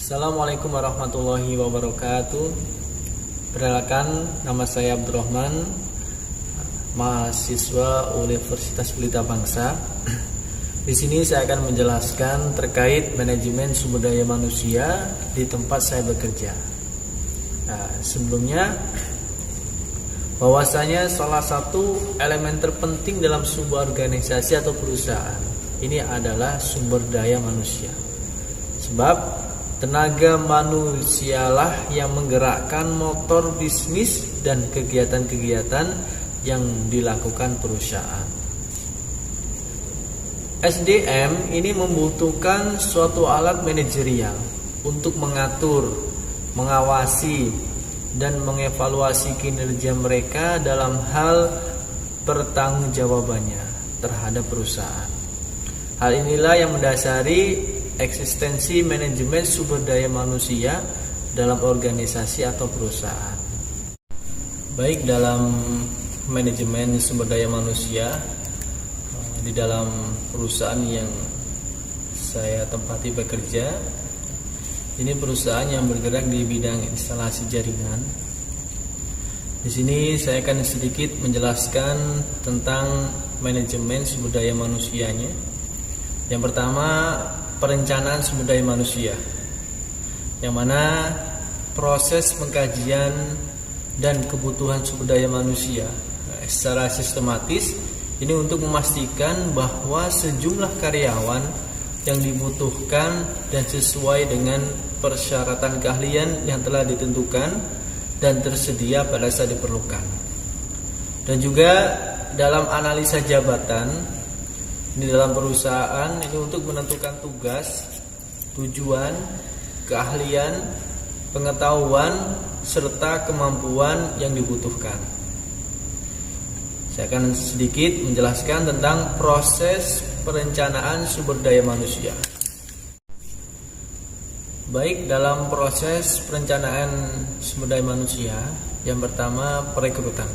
Assalamualaikum warahmatullahi wabarakatuh. Perkenalkan, nama saya Abdurrahman, mahasiswa Universitas Pelita Bangsa. Di sini saya akan menjelaskan terkait manajemen sumber daya manusia di tempat saya bekerja. Sebelumnya, bahwasanya salah satu elemen terpenting dalam sebuah organisasi atau perusahaan ini adalah sumber daya manusia. Sebab tenaga manusialah yang menggerakkan motor bisnis dan kegiatan-kegiatan yang dilakukan perusahaan. SDM ini membutuhkan suatu alat manajerial untuk mengatur, mengawasi, dan mengevaluasi kinerja mereka dalam hal pertanggungjawabannya terhadap perusahaan. Hal inilah yang mendasari eksistensi manajemen sumber daya manusia dalam organisasi atau perusahaan. Baik dalam manajemen sumber daya manusia di dalam perusahaan yang saya tempati bekerja, ini perusahaan yang bergerak di bidang instalasi jaringan. Di sini saya akan sedikit menjelaskan tentang manajemen sumber daya manusianya. Yang pertama, perencanaan sumber daya manusia, yang mana proses pengkajian dan kebutuhan sumber daya manusia secara sistematis ini untuk memastikan bahwa sejumlah karyawan yang dibutuhkan dan sesuai dengan persyaratan keahlian yang telah ditentukan dan tersedia pada saat diperlukan. Dan juga dalam analisa jabatan di dalam perusahaan ini untuk menentukan tugas, tujuan, keahlian, pengetahuan, serta kemampuan yang dibutuhkan. Saya akan sedikit menjelaskan tentang proses perencanaan sumber daya manusia. Baik, dalam proses perencanaan sumber daya manusia, yang pertama perekrutan.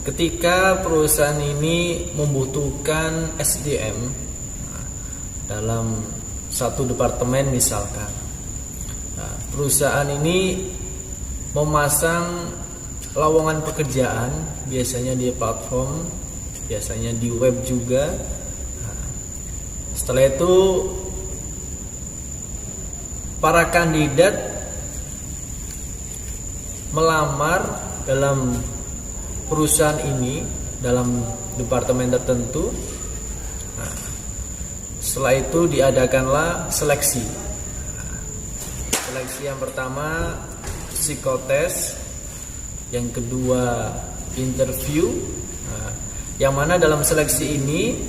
Ketika perusahaan ini membutuhkan SDM dalam satu departemen misalkan, perusahaan ini memasang lowongan pekerjaan, biasanya di platform, biasanya di web juga. Setelah itu para kandidat melamar dalam perusahaan ini dalam departemen tertentu. Setelah itu diadakanlah seleksi. Seleksi yang pertama psikotes, yang kedua interview. Yang mana dalam seleksi ini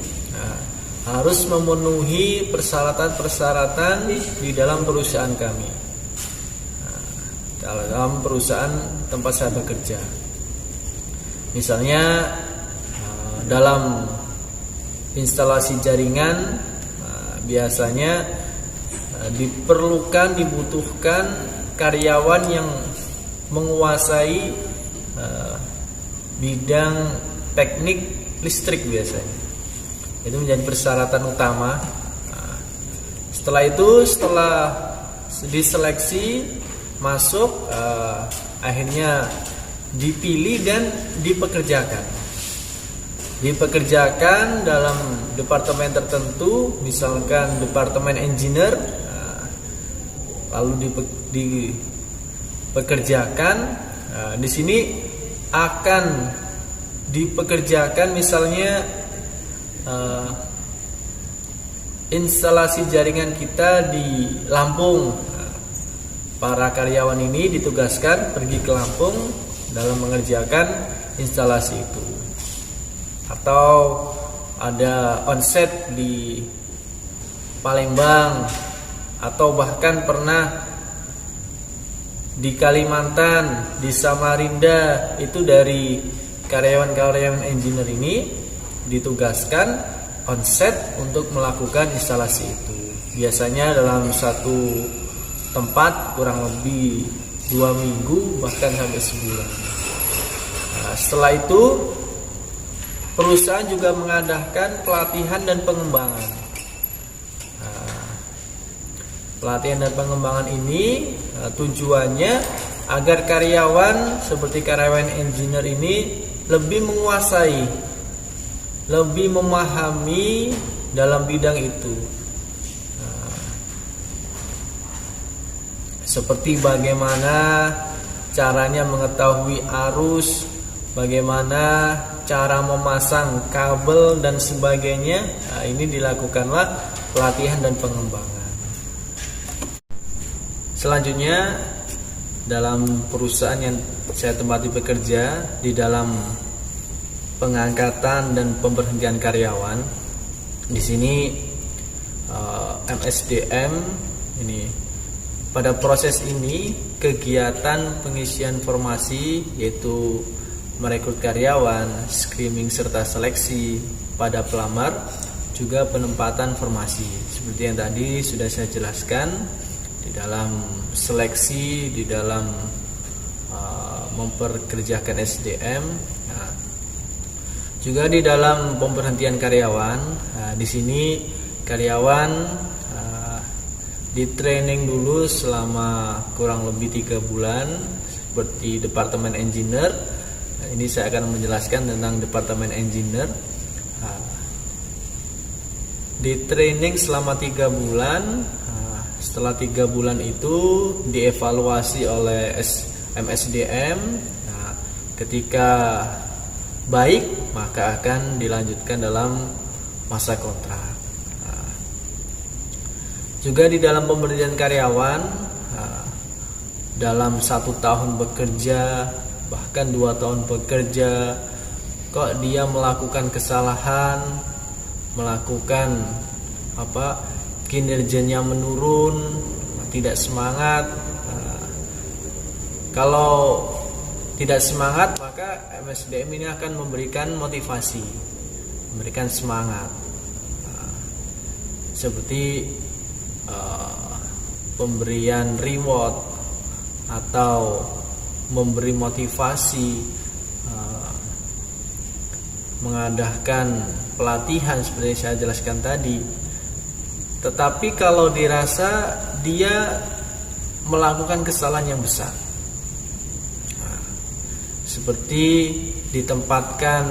harus memenuhi persyaratan-persyaratan di dalam perusahaan kami, dalam perusahaan tempat saya bekerja. Misalnya dalam instalasi jaringan biasanya dibutuhkan karyawan yang menguasai bidang teknik listrik biasanya. Itu menjadi persyaratan utama. Setelah diseleksi masuk, akhirnya dipilih dan dipekerjakan dalam departemen tertentu, misalkan departemen engineer, lalu dipekerjakan. Di sini akan dipekerjakan misalnya instalasi jaringan kita di Lampung. Para karyawan ini ditugaskan pergi ke Lampung dalam mengerjakan instalasi itu. Atau ada onset di Palembang, atau bahkan pernah di Kalimantan, di Samarinda. Itu dari karyawan-karyawan engineer ini ditugaskan onset untuk melakukan instalasi itu. Biasanya dalam satu tempat kurang lebih 2 minggu bahkan sampai sebulan. Setelah itu perusahaan juga mengadakan pelatihan dan pengembangan. Pelatihan dan pengembangan ini tujuannya agar karyawan seperti karyawan engineer ini lebih menguasai, lebih memahami dalam bidang itu. Seperti bagaimana caranya mengetahui arus, bagaimana cara memasang kabel dan sebagainya. Ini dilakukanlah pelatihan dan pengembangan. Selanjutnya, dalam perusahaan yang saya tempati bekerja, di dalam pengangkatan dan pemberhentian karyawan, di sini MSDM ini pada proses ini kegiatan pengisian formasi yaitu merekrut karyawan, screening serta seleksi pada pelamar, juga penempatan formasi. Seperti yang tadi sudah saya jelaskan, di dalam seleksi, di dalam memperkerjakan SDM, juga di dalam pemberhentian karyawan. Di sini karyawan di training dulu selama kurang lebih 3 bulan seperti departemen engineer. Ini saya akan menjelaskan tentang departemen engineer. Di training selama 3 bulan. Setelah 3 bulan itu dievaluasi oleh MSDM. Ketika baik, maka akan dilanjutkan dalam masa kontrak. Juga di dalam pemberdayaan karyawan, dalam 1 tahun bekerja, bahkan 2 tahun bekerja, kok dia melakukan kesalahan, melakukan kinerjanya menurun, tidak semangat. Kalau tidak semangat, maka MSDM ini akan memberikan motivasi, memberikan semangat, seperti pemberian reward atau memberi motivasi, mengadakan pelatihan seperti saya jelaskan tadi. Tetapi kalau dirasa dia melakukan kesalahan yang besar, seperti ditempatkan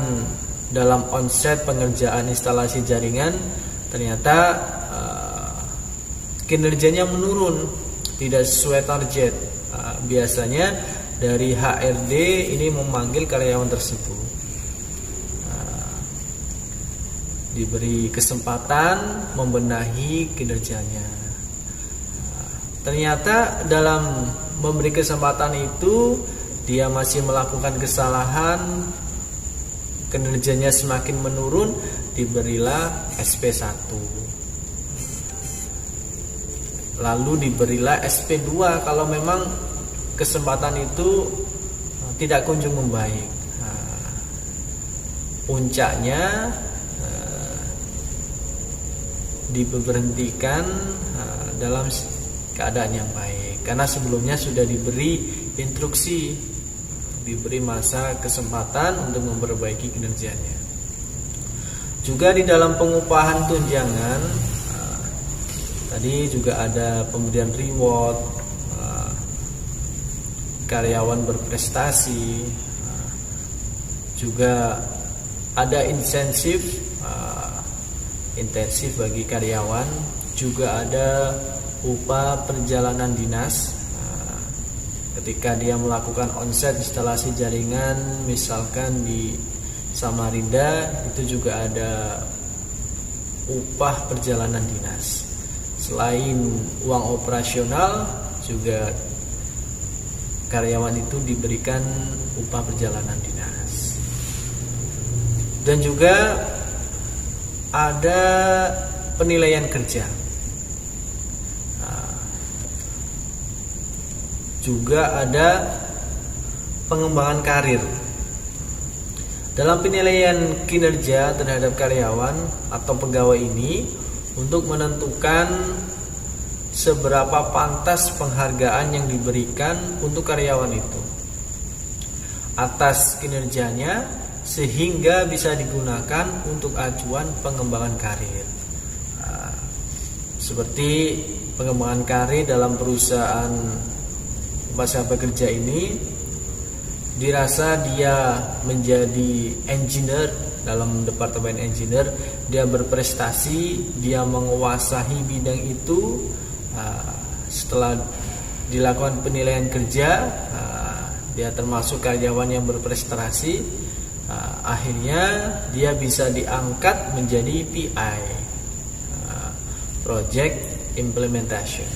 dalam onset pengerjaan instalasi jaringan, ternyata kinerjanya menurun, tidak sesuai target. Biasanya dari HRD ini memanggil karyawan tersebut, diberi kesempatan membenahi kinerjanya. Ternyata dalam memberi kesempatan itu dia masih melakukan kesalahan, kinerjanya semakin menurun, diberilah SP1. Lalu diberilah SP2 kalau memang kesempatan itu tidak kunjung membaik. Puncaknya diberhentikan dalam keadaan yang baik, karena sebelumnya sudah diberi instruksi, diberi masa kesempatan untuk memperbaiki kinerjanya. Juga di dalam pengupahan tunjangan, tadi juga ada pemberian reward, karyawan berprestasi, juga ada insentif intensif bagi karyawan, juga ada upah perjalanan dinas. Ketika dia melakukan onset instalasi jaringan, misalkan di Samarinda, itu juga ada upah perjalanan dinas. Selain uang operasional, juga karyawan itu diberikan upah perjalanan dinas. Dan juga ada penilaian kerja, juga ada pengembangan karir. Dalam penilaian kinerja terhadap karyawan atau pegawai ini untuk menentukan seberapa pantas penghargaan yang diberikan untuk karyawan itu atas kinerjanya, sehingga bisa digunakan untuk acuan pengembangan karir. Seperti pengembangan karir dalam perusahaan tempat saya bekerja ini, dirasa dia menjadi engineer dalam departemen engineer, dia berprestasi, dia menguasai bidang itu. Setelah dilakukan penilaian kerja, dia termasuk karyawan yang berprestasi. Akhirnya dia bisa diangkat menjadi PI, Project Implementation.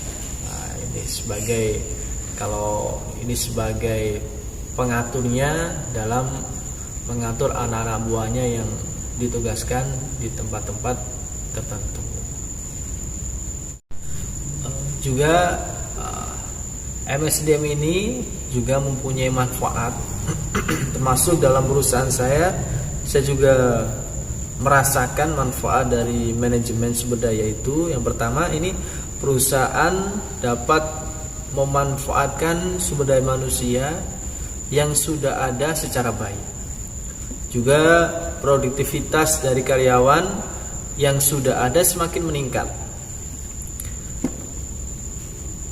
Ini sebagai pengaturnya dalam mengatur anak-anak buahnya yang ditugaskan di tempat-tempat tertentu. Juga MSDM ini juga mempunyai manfaat termasuk dalam perusahaan saya juga merasakan manfaat dari manajemen sumber daya itu. Yang pertama, ini perusahaan dapat memanfaatkan sumber daya manusia yang sudah ada secara baik. Juga produktivitas dari karyawan yang sudah ada semakin meningkat.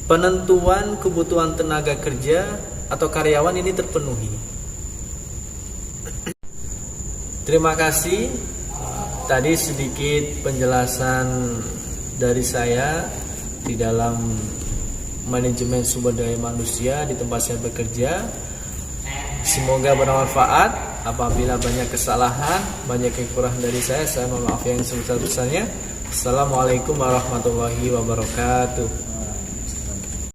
Penentuan kebutuhan tenaga kerja atau karyawan ini terpenuhi. Terima kasih. Tadi sedikit penjelasan dari saya di dalam manajemen sumber daya manusia di tempat saya bekerja. Semoga bermanfaat. Apabila banyak kesalahan, banyak kekurangan dari saya mohon maaf yang sebesar-besarnya. Assalamualaikum warahmatullahi wabarakatuh.